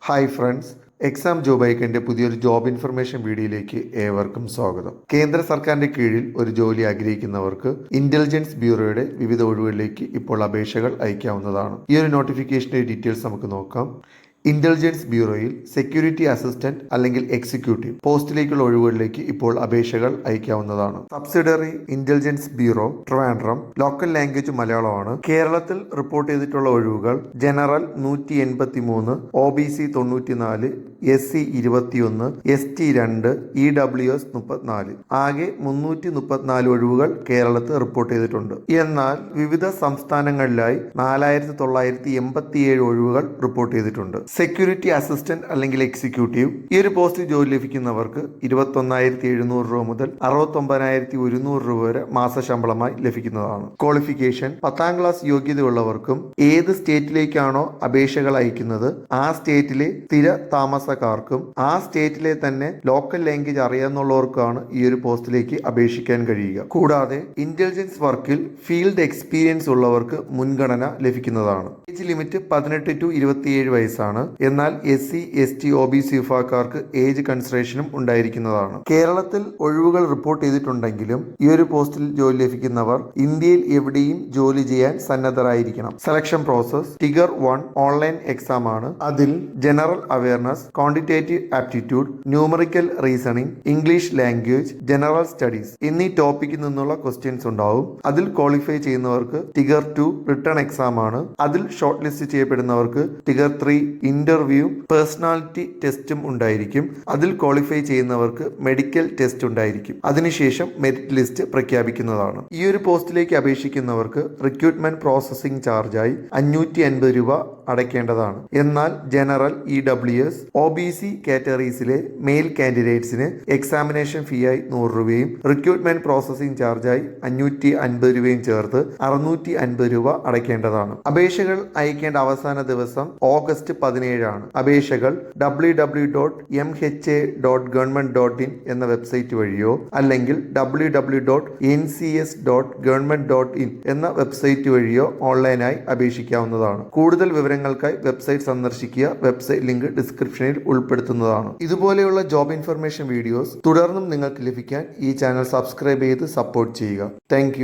Hi friends, exam job പുതിയൊരു job information വീഡിയോയിലേക്ക് ഏവർക്കും സ്വാഗതം. കേന്ദ്ര സർക്കാരിന്റെ കീഴിൽ ഒരു ജോലി ആഗ്രഹിക്കുന്നവർക്ക് ഇന്റലിജൻസ് ബ്യൂറോയുടെ വിവിധ ഒഴിവുകളിലേക്ക് ഇപ്പോൾ അപേക്ഷകൾ അയക്കാവുന്നതാണ്. ഈ ഒരു നോട്ടിഫിക്കേഷന്റെ ഡീറ്റെയിൽസ് നമുക്ക് നോക്കാം. ഇന്റലിജൻസ് ബ്യൂറോയിൽ സെക്യൂരിറ്റി അസിസ്റ്റന്റ് അല്ലെങ്കിൽ എക്സിക്യൂട്ടീവ് പോസ്റ്റിലേക്കുള്ള ഒഴിവുകളിലേക്ക് ഇപ്പോൾ അപേക്ഷകൾ അയക്കാവുന്നതാണ്. Subsidiary intelligence bureau Trivandrum, local language മലയാളമാണ്. കേരളത്തിൽ റിപ്പോർട്ട് ചെയ്തിട്ടുള്ള ഒഴിവുകൾ general 183, OBC 94, SC 21, ST 2, EWS 34. ആകെ 334 ഒഴിവുകൾ കേരളത്തിൽ റിപ്പോർട്ട് ചെയ്തിട്ടുണ്ട്. എന്നാൽ വിവിധ സംസ്ഥാനങ്ങളിലായി 4987 ഒഴിവുകൾ റിപ്പോർട്ട് ചെയ്തിട്ടുണ്ട്. സെക്യൂരിറ്റി അസിസ്റ്റന്റ് അല്ലെങ്കിൽ എക്സിക്യൂട്ടീവ് ഈ ഒരു പോസ്റ്റിൽ ജോലി ലഭിക്കുന്നവർക്ക് 21,700 രൂപ മുതൽ 69,100 രൂപ വരെ മാസശമ്പളമായി ലഭിക്കുന്നതാണ്. ക്വാളിഫിക്കേഷൻ 10ാം ക്ലാസ് യോഗ്യതയുള്ളവർക്കും ഏത് സ്റ്റേറ്റിലേക്കാണോ അപേക്ഷകൾ അയക്കുന്നത് ആ സ്റ്റേറ്റിലെ സ്ഥിര താമസക്കാർക്കും ആ സ്റ്റേറ്റിലെ തന്നെ ലോക്കൽ ലാംഗ്വേജ് അറിയാവുന്നവർക്കാണ് ഈ ഒരു പോസ്റ്റിലേക്ക് അപേക്ഷിക്കാൻ കഴിയുക. കൂടാതെ ഇന്റലിജൻസ് വർക്കിൽ ഫീൽഡ് എക്സ്പീരിയൻസ് ഉള്ളവർക്ക് മുൻഗണന ലഭിക്കുന്നതാണ്. ഏജ് ലിമിറ്റ് 18 to 27 വയസ്സാണ്. എന്നാൽ SC, ST, OBC വിഭാഗക്കാർക്ക് ഏജ് കൺസിഡറേഷനും ഉണ്ടായിരിക്കുന്നതാണ്. കേരളത്തിൽ ഒഴിവുകൾ റിപ്പോർട്ട് ചെയ്തിട്ടുണ്ടെങ്കിലും ഈ ഒരു പോസ്റ്റിൽ ജോലി ലഭിക്കുന്നവർ ഇന്ത്യയിൽ എവിടെയും ജോലി ചെയ്യാൻ സന്നദ്ധരായിരിക്കണം. സെലക്ഷൻ പ്രോസസ് ടിഗർ 1 ഓൺലൈൻ എക്സാം ആണ്. അതിൽ general awareness, quantitative aptitude, numerical reasoning, English language, general studies എന്നീ ടോപ്പിക്കിൽ നിന്നുള്ള ക്വസ്റ്റ്യൻസ് ഉണ്ടാവും. അതിൽ ക്വാളിഫൈ ചെയ്യുന്നവർക്ക് ടിഗർ 2 റിട്ടേൺ എക്സാം ആണ്. അതിൽ ഷോർട്ട് ലിസ്റ്റ് ചെയ്യപ്പെടുന്നവർക്ക് ടിഗർ 3 ഇന്റർവ്യൂ, പേഴ്സണാലിറ്റി ടെസ്റ്റും ഉണ്ടായിരിക്കും. അതിൽ ക്വാളിഫൈ ചെയ്യുന്നവർക്ക് മെഡിക്കൽ ടെസ്റ്റ് ഉണ്ടായിരിക്കും. അതിനുശേഷം മെറിറ്റ് ലിസ്റ്റ് പ്രഖ്യാപിക്കുന്നതാണ്. ഈ ഒരു പോസ്റ്റിലേക്ക് അപേക്ഷിക്കുന്നവർക്ക് റിക്രൂട്ട്മെന്റ് പ്രോസസിംഗ് ചാർജായി 550 രൂപ അടയ്ക്കേണ്ടതാണ്. എന്നാൽ ജനറൽ, EWS, OBC കാറ്റഗറീസിലെ മെയിൽ കാൻഡിഡേറ്റ്സിന് എക്സാമിനേഷൻ ഫീ ആയി 100 രൂപയും റിക്രൂട്ട്മെന്റ് പ്രോസസിംഗ് ചാർജായി 550 രൂപയും ചേർത്ത് 650 രൂപ അടയ്ക്കേണ്ടതാണ്. അപേക്ഷകൾ അയക്കേണ്ട അവസാന ദിവസം ഓഗസ്റ്റ് 17 ആണ്. അപേക്ഷകൾ www.mha.government.in എന്ന വെബ്സൈറ്റ് വഴിയോ അല്ലെങ്കിൽ www.ncs.government.in എന്ന വെബ്സൈറ്റ് വഴിയോ ഓൺലൈനായി അപേക്ഷിക്കാവുന്നതാണ്. കൂടുതൽ വിവരങ്ങൾക്കായി വെബ്സൈറ്റ് സന്ദർശിക്കുക. വെബ്സൈറ്റ് ലിങ്ക് ഡിസ്ക്രിപ്ഷനിൽ ഉൾപ്പെടുത്തുന്നതാണ്. ഇതുപോലെയുള്ള ജോബ് ഇൻഫർമേഷൻ വീഡിയോസ് തുടർന്നും നിങ്ങൾക്ക് ലഭിക്കാൻ ഈ ചാനൽ സബ്സ്ക്രൈബ് ചെയ്ത് സപ്പോർട്ട് ചെയ്യുക. താങ്ക്